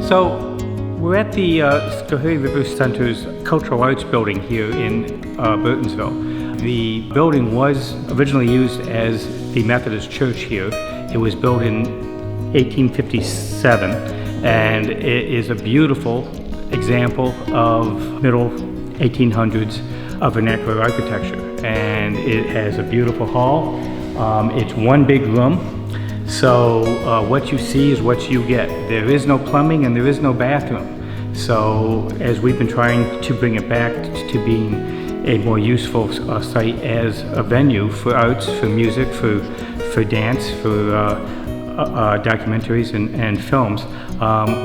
So we're at the Schoharie River Center's Cultural Arts Building here in Burtonsville. The building was originally used as the Methodist Church here. It was built in 1857, and it is a beautiful example of middle 1800s of vernacular architecture. And it has a beautiful hall. It's one big room. So what you see is what you get. There is no plumbing and there is no bathroom. So as we've been trying to bring it back to being a more useful site as a venue for arts, for music, for dance, for documentaries and films,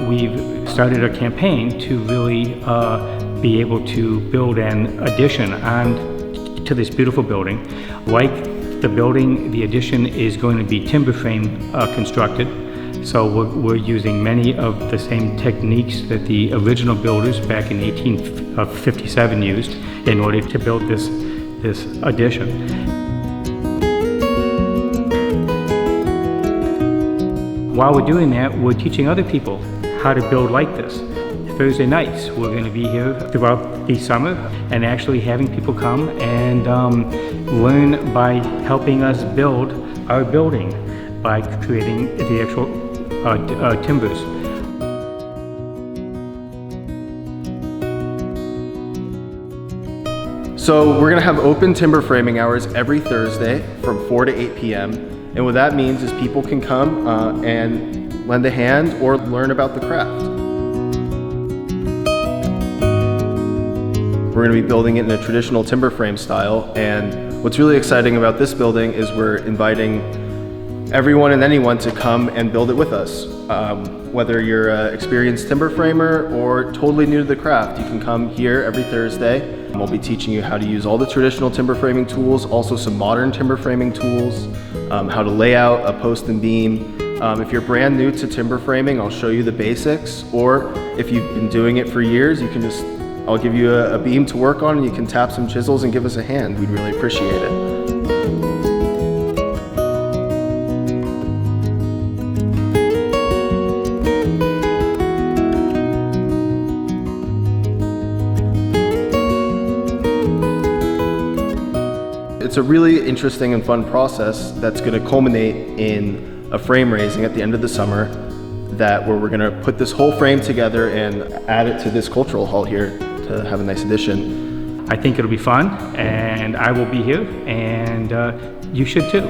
we've started a campaign to really be able to build an addition on to this beautiful building. Like the building, the addition is going to be timber frame constructed. So we're using many of the same techniques that the original builders back in 1857 used in order to build this addition. While we're doing that, we're teaching other people how to build like this. Thursday nights, we're going to be here throughout the summer and actually having people come and learn by helping us build our building by creating the actual timbers. So we're going to have open timber framing hours every Thursday from 4 to 8 p.m. And what that means is people can come and lend a hand or learn about the craft. We're going to be building it in a traditional timber frame style, and what's really exciting about this building is we're inviting everyone and anyone to come and build it with us. Whether you're an experienced timber framer or totally new to the craft, you can come here every Thursday. We'll be teaching you how to use all the traditional timber framing tools, also some modern timber framing tools, how to lay out a post and beam. If you're brand new to timber framing, I'll show you the basics, or if you've been doing it for years, I'll give you a beam to work on and you can tap some chisels and give us a hand. We'd really appreciate it. It's a really interesting and fun process that's going to culminate in a frame raising at the end of the summer where we're going to put this whole frame together and add it to this cultural hall here to have a nice addition. I think it'll be fun, and I will be here, and you should too.